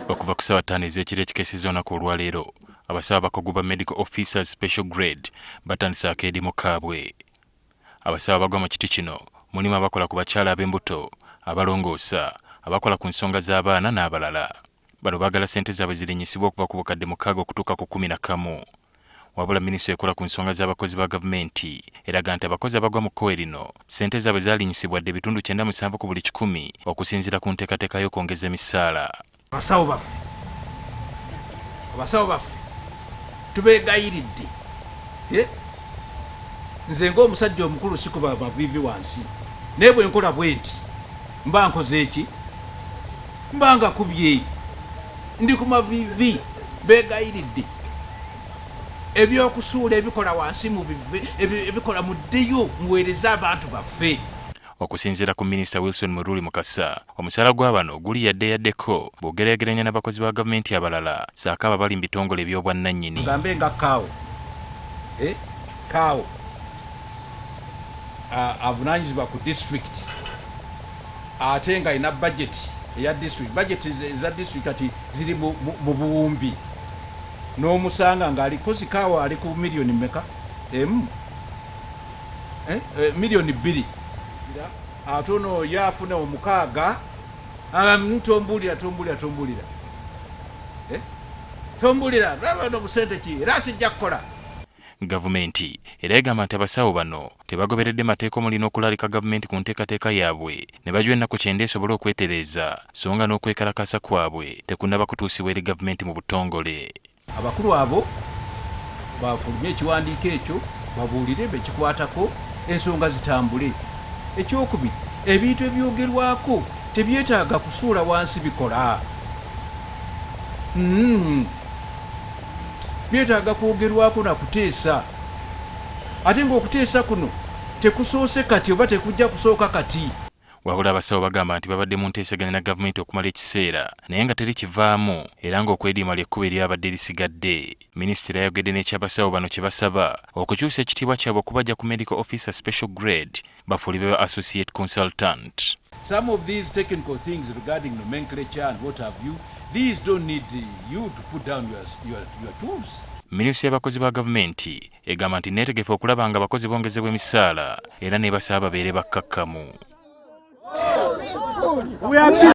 Okuva ku ssaawa 5 ez'ekiro ekikeesezza olunaku olwaleero, abasawo abakugu ba Medical Officers Special Grade batandise akeedi mu kabwe. Abasawo abagwa mu kiti kino mulimu abakola ku bakyala ab'embuto, abalongoosa, abakola ku nsonga z'abaana n'abalala. Bano baagala ssente zaabwe zirinyisibwe okuva ku bukadde 6 okutuuka ku 11. Wabula Minisitule ekola ku nsonga z'abakozi ba gavumenti eraga nti abakozi abagwa mu kkowe lino ssente zaabwe zaalinyisibwa dde bitundu 97 ku buli 100 okusinziira ku nteekateeka y'okwongeza emisaala. Abasawo baffe tubeegayiridde. Nze ng'omusajja omukulu sikuba mavivi wansi, naye bwe nkola bwenti mba nkoze eki? Mba nga kubye, ndi ku mavivi, beegayiridde. Ebyokusuula ebikola wansi mu ebikola muddeeyo muweereze abantu baffe. Okusinziira ku Minisitule Wilson Muruli Mukasa, omusaala gwa bano guli yaddeyaddeko bw'ogeraageranya n'abakozi ba gavumenti abalala saako abo abali mu bitongole eby'obwannannyini. Ngambe nga kaawo avunaanyizibwa ku disitulikiti ate nga alina bajeti eya disitulikiti. Bajeti eza disitulikiti kati ziri mu buwumbi. N'omusanga ng'alikozi kaawo ali ku miliyoni mmeka? Miliyoni 2. Ate ono yaafuna 6. Tombulira bano mu ssente ki era sijja kukola. Gavumenti era egamba nti abasawo bano tebagoberedde mateeka omulina okulalika gavumenti ku nteekateeka yaabwe ne bajwa ennaku 9 esobole okwetereeza so nga n'okwekalakasa kwabwe tekunnaba kutuusibwa eri gavumenti mu butongole. Abakulu abo bafulumye ekiwandiiko ekyo babuulire bekikwatako ensonga zitambule. Ekyokubiri, ebintu ebyogerwako tebyetaaga kusuula wansi bikola. Byetaaga kwogerwako na kuteesa. Ate ng'okuteesa kuno tekusoose kati oba tekujja kusooka kati. Wabula abasawo bagamba nti babadde mu nteesaganya na gavumenti okumala ekiseera naye nga teri kivaamu era ng'okwediima ly'ekkubo eryabadde lisigadde. Minisitule yayogedde n'ekyabasawo bano kye basaba okukyusa ekitiibwa kyabwe okubajja ku Medical Officer Special Grade bafuulibwe ba Associate Consultant. Some of these technical things regarding nomenclature and what have you, these don't need you to put down your tools. Minisitule y'abakozi ba gavumenti egamba nti neetegefu okulaba nga abakozi bongezebwa emisaala era n'ebasaba babeere bakkakkamu.